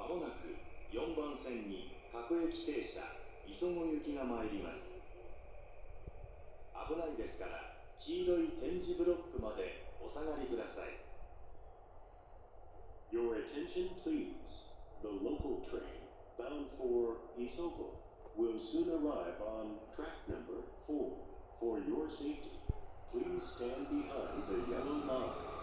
まもなく4番線に各駅停車磯子行きが参ります。危ないですから黄色い点字ブロックまでお下がりください。 Your attention please. The local train bound for Isogo will soon arrive on track number 4. For your safety, please stand behind the yellow line.